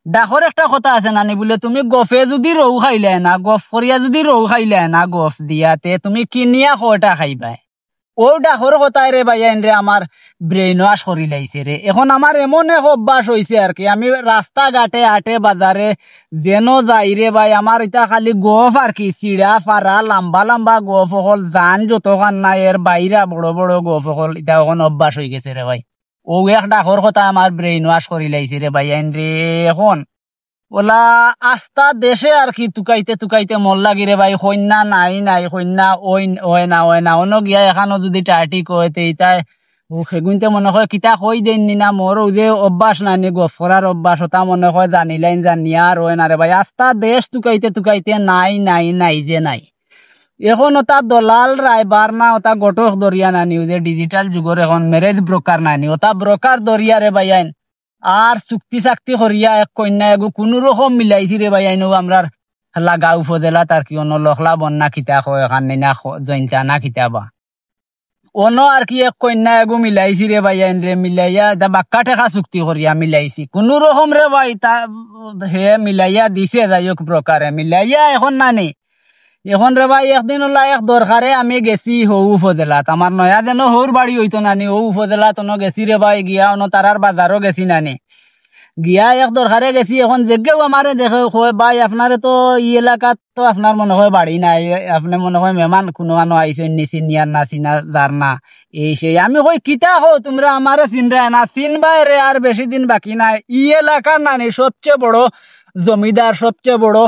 ডাকর একটা কথা আছে নানি বলে তুমি গফে যদি রৌ খাইলে না গফ করিয়া যদি রৌ খাইলে না গফ দিয়াতে তুমি কিনিয়া কয়টা খাইবাই ও ডাকর কথায় রে ভাইয়ান রে আমার ব্রেন ওয়াশ করি লাইছে রে। এখন আমার এমন এক অভ্যাস হয়েছে আর কি আমি রাস্তা ঘাটে হাটে বাজারে যেন যাই রে ভাই আমার এটা খালি গফ আর কি চিড়া ফারা লম্বা লম্বা গফ হল জান যতখান নাই এর বাইরা বড় বড় গফ হল এটা এখন অভ্যাস হয়ে গেছে রে ভাই। ও এক ডাকর কথা আমার ব্রেন ওয়াশ করি লাইছে রে ভাইয়ান রে। এখন ওলা আস্তা দেশে আর কি তুকাইতে তুকাইতে মন লাগি রে ভাই কন্যা নাই নাই কন্যা ওই ওই না অন্য গিয়া এখানো যদি টার্টি কইতে ইতাই সেগুনতে মনে হয় কিতা কই দেননি না মোর যে অভ্যাস নানি গফরার অভ্যাস ওটা মনে হয় জানিলাইন জানিয়া আর ওই না রে ভাই আস্তা দেশ তুকাইতে তুকাইতে নাই নাই নাই যে নাই। এখন ওটা দলাল রায়বার না ওটা গটক দরিয়া নানি যে ডিজিটাল যুগর এখন ম্যারেজ ব্রোকার নানি ওটা ব্রোকার দরিয়া রে ভাই আইন আর চুক্তি চাক্তি করিয়া এক কন্যা এগু কোন রকম মিলাইছি রে ভাই আইনো আমরার লাগা উপজেলা তার কি অন্য লখলা বন্যা খিতা হয় এখানে না জয়ন্তা না খিতাবা অন্য আর কি এক কন্যা এগু মিলাইছি রে ভাই আইন রে মিলাইয়া বাক্কা ঠেকা চুক্তি করিয়া মিলাইছি কোন রকম রে ভাই তা হে মিলাইয়া দিছে যাই হোক প্রকারে মিলাইয়া এখন নানি এখন রে ভাই একদিন ওলা এক দরকারে আমি গেছি হৌ উপজেলাত আমার নয়া যেন হৌর বাড়ি হইতো নানি হৌ উপজেলাত অন গেছি রে ভাই গিয়া অন তারার বাজারও গেছি নানি গিয়া এক দরকারে গেছি এখন যেগেও আমারে দেখে কয় ভাই আপনারে তো ই এলাকাত তো আপনার মনে হয় বাড়ি নাই আপনি মনে হয় মেহমান কোনো মানুষ আইসেন নি চিনিয়ার না চিনা যার না এই সেই আমি কই কিতা হো তোমরা আমারে চিনরা না চিনবাই রে আর বেশি দিন বাকি নাই ই এলাকার নানি সবচেয়ে বড় জমিদার সবচেয়ে বড়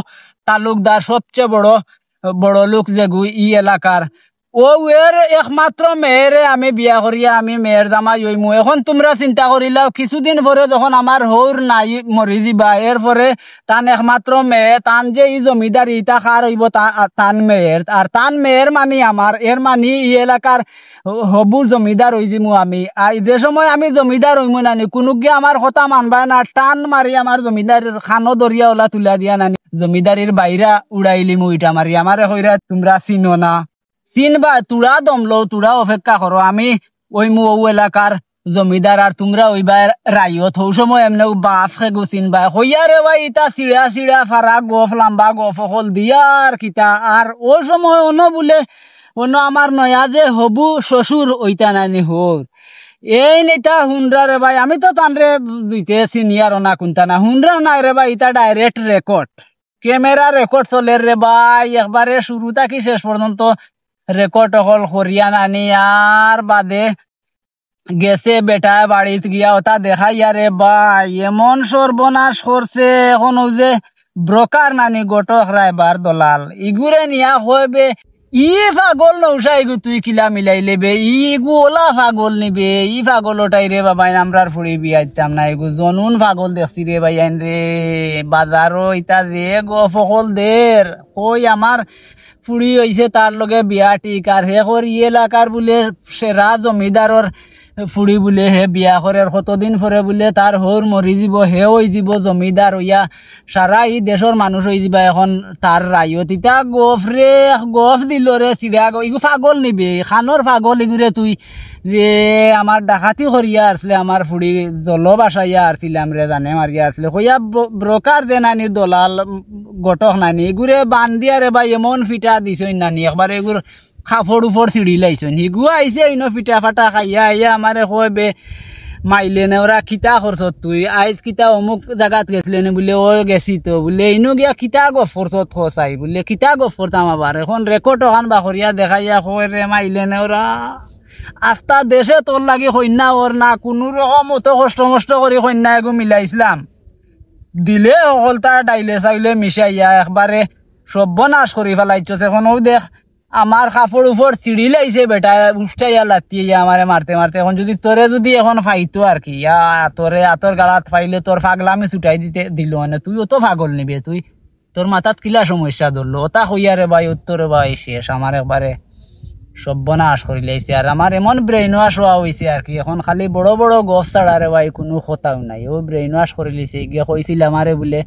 তালুকদার সবচেয়ে বড় বড় লোক যেগু ই এলাকার ও এর একমাত্র মেয়েরে আমি বিয়া করিয়া আমি মেয়ের জামাই হইমু। এখন তোমরা চিন্তা করিলাও কিছুদিন পরে যখন আমার হৌর নাই মরি যাবা এরপরে তান একমাত্র মেয়ে তান যে ই জমিদার ইটা খার হইব তান মেয়ের আর তান মেয়ের মানি আমার এর মানি ই এলাকার হবু জমিদার হই যামু আমি। আর যে সময় আমি জমিদার হইমু নানি কোনো গিয়ে আমার কথা মানবা না টান মারি আমার জমিদারের খানো দরিয়া ওলা তুলা দিয়া নানি জমিদারির বাইরা উড়াইলিমু ইটা মারি আমারে কইরা তোমরা চিনো না চিনবা তুড়া দমলো তুড়া অপেক্ষা করো আমি ওইমু ও এলাকার জমিদার আর তোমরা ওইবার রাইয়ত হৌ সময় এমনি বাপ খেগু চিনবা হইয়া রে ভাই ইটা চিড়া চিড়া ফারা গফ লম্বা গফ হল দিয়ার কিতা আর ও সময় অন্য বলে অন্য আমার নয়া যে হবু শ্বশুর ওইটা নানি হোর এই নেতা হুনরা রে ভাই আমি তো তানরে দুইতে সিনিয়র না কোনটা না হুনরা নাই রে ভাই ইটা ডাইরেক্ট রেকর্ড ক্যামেরা রেকর্ড চলে রে ভাই একবারে শুরু থাকি শেষ পর্যন্ত রেকর্ড হল করিয়া নানি আর বাদে গেছে বেটা বাড়িত গিয়া ওটা দেখাইয়া রে ভাই এমন সর্বনাশ করছে এখন ওই যে ব্রোকার নানি গটক রায়বার দলাল ইগুরে নিয়া হইবে ই পাগল নৌসা ইগু তুই কিলা মিলাই লেবে ইগু ওলা পাগল নিবে ই পাগল ওটাই রে বাবাই আমরার ফুড়ি বিয়াইতাম না ইগু জনুন পাগল দেখছি রে ভাই আইন রে বাজারও ইতা রে গফকল দের কই আমার ফুড়ি হইছে তার লগে বিয়া ঠিক আর হে করি এলাকার বলে সেরা জমিদারর ফুড়ি বলে হে বিয়া করে কতদিন পরে বলে তার হৌর মরি যাব হে হই যাব জমিদার হইয়া সারা ই দেশের মানুষ হয়ে যাবা এখন তার রায়ত ইটা গফ রে গফ দিল রে চিড়া ইগু পাগল নিবে খানোর পাগল ইগুরে তুই রে আমার ডাকাতি করিয়া আসলে আমার ফুড়ি জল বাসাইয়া আসছিলাম রে জানে মারিয়া আসলে কইয়া ব্রোকার দে নানি দলাল গটক নানি এগুরে বান্ধিয়া রে ভাই এমন ফিটা দিছ নানি একবার এগুর খাফড় উপর চিড়ি লাইছেন হিগু আইসে ইনো ফিটা ফাটা খাইয়া আইয়া আমারে কয় বে মাইলে নে ওরা কিতা করছত তুই আইজ কিতা অমুক জায়গাত গেছিলে নে বলে ও গেছি তো বলে ইনো গিয়া কিতা গফ করছত খসাই বলে কিতা গফ করতাম আবার এখন রেকর্ড ওখান বাখরিয়া দেখাইয়া কয় রে মাইলে নে ওরা আস্তা দেশে তোর লাগি কন্যা ওর না কোনো রকম অত কষ্ট মষ্ট করে কন্যা এগু মিলাইছিলাম দিলে অকল তার ডাইলে চাইলে মিশাইয়া একবারে সর্বনাশ করে ফেলাইছ এখন ও দেখ আমার কাপড় উপর চিড়ি লাইছে বেটা উষ্টাইয়া লাতিয়ে আমারে মারতে মারতে এখন যদি তোরে যদি এখন ফাইতো আর কি তোরে আতর গালাত ফাইলে তোর ফাগলামি ছুটাই দিতে দিল মানে তুই অত পাগল নিবে তুই তোর মাথাত কিলা সমস্যা ধরলো ওটা হইয়ারে ভাই উত্তরে ভাই শেষ আমার একবারে সর্বনাশ করে লাইছে আর আমার এমন ব্রেন ওয়াশ হওয়া হয়েছে আর কি এখন খালি বড় বড় গফ ছাড়ারে ভাই কোনো কথাও নাই ও ব্রেন ওয়াশ করে লিছে গিয়ে কইছিল আমারে বলে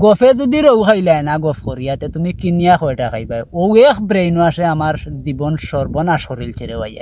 গফে যদি রৌ খাইলাই না গফ করিয়াতে তুমি কিনিয়া কয়টা খাইবা ও এক ব্রেন ওয়াশে আমার জীবন সর্বনাশ করিলছে রে ভাই।